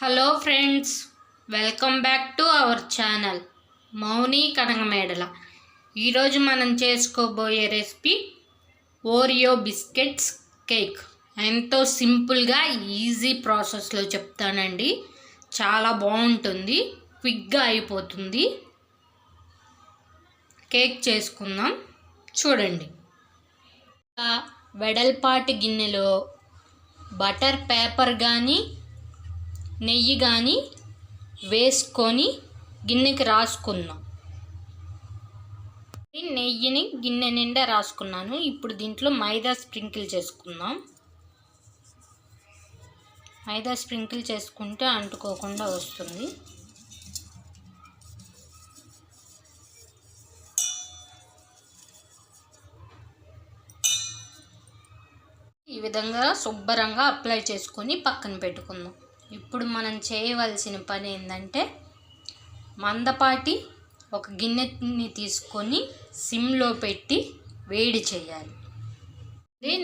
Hello friends, welcome back to our channel Mouni Kanagamedala. ఈరోజు మనం చేసుకోబోయే రెసిపీ ఓరియో బిస్కెట్స్ కేక్. ఎంతో సింపుల్గా ఈజీ ప్రాసెస్లో చెప్తానండి. చాలా బాగుంటుంది, క్విక్గా అయిపోతుంది. కేక్ చేసుకుందాం, చూడండి. వెడల్పాటి గిన్నెలో బటర్ పేపర్ కానీ నెయ్యి కానీ వేసుకొని గిన్నెకి రాసుకుందాం. నెయ్యిని గిన్నె నిండా రాసుకున్నాను. ఇప్పుడు దీంట్లో మైదా స్ప్రింకిల్ చేసుకుందాం. మైదా స్ప్రింకిల్ చేసుకుంటే అంటుకోకుండా వస్తుంది. ఈ విధంగా శుభ్రంగా అప్లై చేసుకొని పక్కన పెట్టుకుందాం. ఇప్పుడు మనం చేయవలసిన పని ఏంటంటే, మందపాటి ఒక గిన్నెని తీసుకొని సిమ్లో పెట్టి వేడి చేయాలి.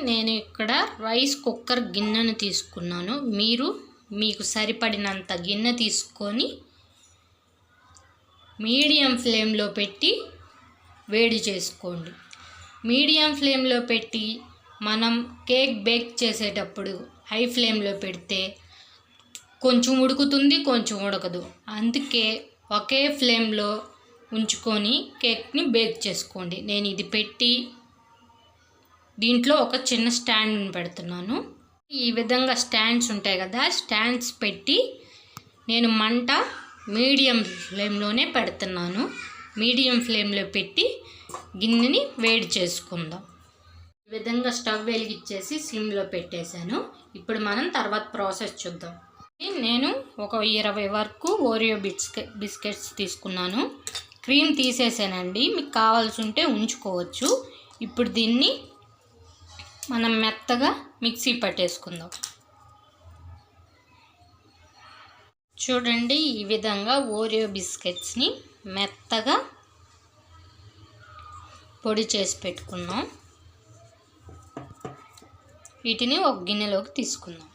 నేను ఇక్కడ రైస్ కుక్కర్ గిన్నెను తీసుకున్నాను. మీకు సరిపడినంత గిన్నె తీసుకొని మీడియం ఫ్లేమ్లో పెట్టి వేడి చేసుకోండి. మీడియం ఫ్లేమ్లో పెట్టి మనం కేక్ బేక్ చేసేటప్పుడు హై ఫ్లేమ్లో పెడితే కొంచెం ఉడుకుతుంది, కొంచెం ఉడకదు. అందుకే ఒకే ఫ్లేమ్లో ఉంచుకొని కేక్ని బేక్ చేసుకోండి. నేను ఇది పెట్టి దీంట్లో ఒక చిన్న స్టాండ్ని పెడుతున్నాను. ఈ విధంగా స్టాండ్స్ ఉంటాయి కదా, స్టాండ్స్ పెట్టి నేను మంట మీడియం ఫ్లేమ్లోనే పెడుతున్నాను. మీడియం ఫ్లేమ్లో పెట్టి గిన్నెని వేడి చేసుకుందాం. ఈ విధంగా స్టవ్ వెలిగించేసి సిమ్లో పెట్టేశాను. ఇప్పుడు మనం తర్వాత ప్రాసెస్ చూద్దాం. నేను ఒక 20 వరకు ఓరియో బిస్కెట్స్ తీసుకున్నాను. క్రీమ్ తీసేసానండి, మీకు కావాల్సి ఉంటే ఉంచుకోవచ్చు. ఇప్పుడు దీన్ని మనం మెత్తగా మిక్సీ పట్టేసుకుందాం. చూడండి, ఈ విధంగా ఓరియో బిస్కెట్స్ని మెత్తగా పొడి చేసి పెట్టుకుందాం. వీటిని ఒక గిన్నెలోకి తీసుకుందాం.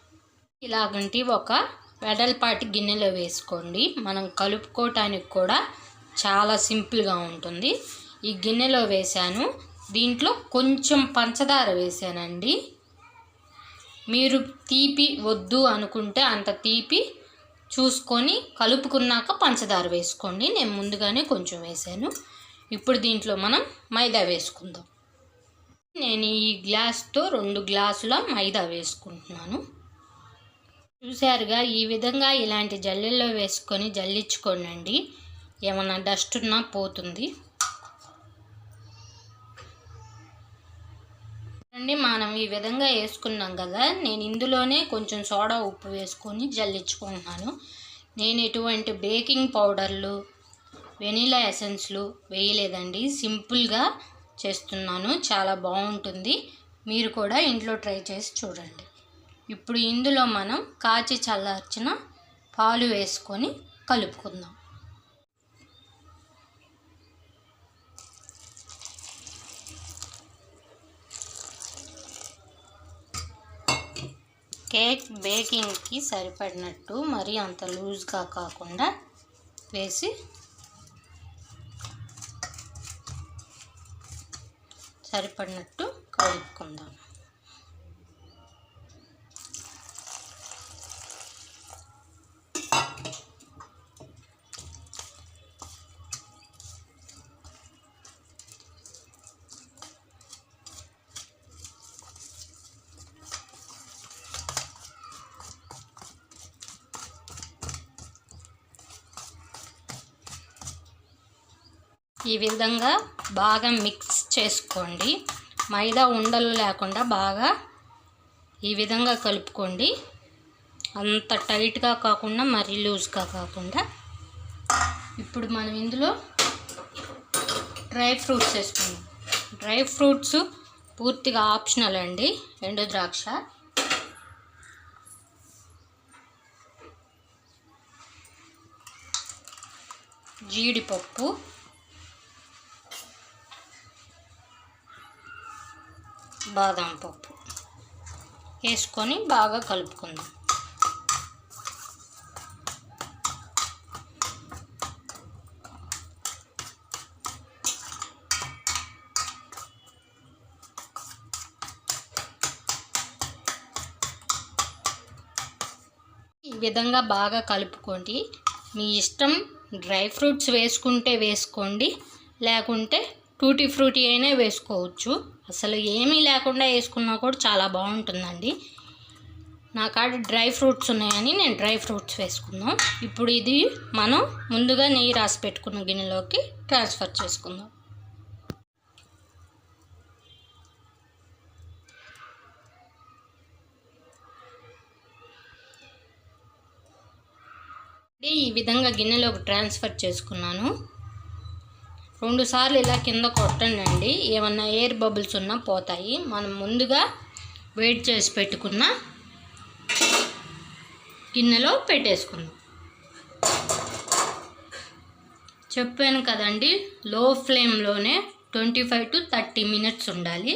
ఇలాగంటి ఒక వెడల్పాటి గిన్నెలో వేసుకోండి. మనం కలుపుకోవటానికి కూడా చాలా సింపుల్గా ఉంటుంది. ఈ గిన్నెలో వేసాను. దీంట్లో కొంచెం పంచదార వేసానండి. మీరు తీపి వద్దు అనుకుంటే అంత తీపి చూసుకొని కలుపుకున్నాక పంచదార వేసుకోండి. నేను ముందుగానే కొంచెం వేసాను. ఇప్పుడు దీంట్లో మనం మైదా వేసుకుందాం. నేను ఈ గ్లాస్తో 2 గ్లాసుల మైదా వేసుకుంటున్నాను. చూసారుగా, ఈ విధంగా ఇలాంటి జల్లెల్లో వేసుకొని జల్లించుకోండి. ఏమన్నా డస్ట్ ఉన్నా పోతుంది. అండి, మనం ఈ విధంగా వేసుకున్నాం కదా, నేను ఇందులోనే కొంచెం సోడా ఉప్పు వేసుకొని జల్లించుకుంటున్నాను. నేను ఎటువంటి బేకింగ్ పౌడర్లు, వెనీలా ఎసెన్స్లు వేయలేదండి. సింపుల్గా చేస్తున్నాను, చాలా బాగుంటుంది. మీరు కూడా ఇంట్లో ట్రై చేసి చూడండి. ఇప్పుడు ఇందులో మనం కాచి చల్లార్చిన పాలు వేసుకొని కలుపుకుందాం. కేక్ బేకింగ్కి సరిపడినట్టు, మరీ అంత లూజ్గా కాకుండా వేసి సరిపడినట్టు కలుపుకుందాం. ఈ విధంగా బాగా మిక్స్ చేసుకోండి. మైదా ఉండలు లేకుండా బాగా ఈ విధంగా కలుపుకోండి. అంత టైట్గా కాకుండా మరీ లూజ్గా కాకుండా. ఇప్పుడు మనం ఇందులో డ్రై ఫ్రూట్స్ వేసుకుందాం. డ్రై ఫ్రూట్స్ పూర్తిగా ఆప్షనల్ అండి. ఎండు ద్రాక్ష, జీడిపప్పు, బాదం పప్పు వేసుకొని బాగా కలుపుకుందాం. విధంగా బాగా కలుపుకోండి. మీ ఇష్టం, డ్రై ఫ్రూట్స్ వేసుకుంటే వేసుకోండి, లేకుంటే టూటీ ఫ్రూటీ అయినా వేసుకోవచ్చు. అసలు ఏమీ లేకుండా వేసుకున్నా కూడా చాలా బాగుంటుందండి. నా కాడ డ్రై ఫ్రూట్స్ ఉన్నాయని నేను డ్రై ఫ్రూట్స్ వేసుకుందాం. ఇప్పుడు ఇది మనం ముందుగా నెయ్యి రాసి పెట్టుకున్న గిన్నెలోకి ట్రాన్స్ఫర్ చేసుకుందాం. ఈ విధంగా గిన్నెలోకి ట్రాన్స్ఫర్ చేసుకున్నాను. 2 సార్లు ఇలా కింద కొట్టండి, ఏమన్నా ఎయిర్ బబుల్స్ ఉన్నా పోతాయి. మనం ముందుగా వేడి చేసి పెట్టుకున్న గిన్నెలో పెట్టేసుకుందాం. చెప్పాను కదండి, లో ఫ్లేమ్లోనే 25 to 30 minutes ఉండాలి.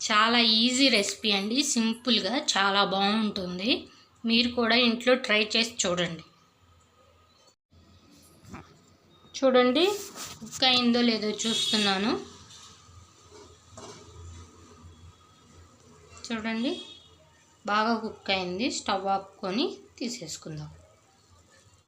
చాలా ఈజీ రెసిపీ అండి, సింపుల్గా చాలా బాగుంటుంది. మీరు కూడా ఇంట్లో ట్రై చేసి చూడండి. చూడండి కుక్ అయిందో లేదో చూస్తున్నాను. చూడండి బాగా కుక్ అయింది. స్టవ్ ఆపుకొని తీసేసుకుందాం.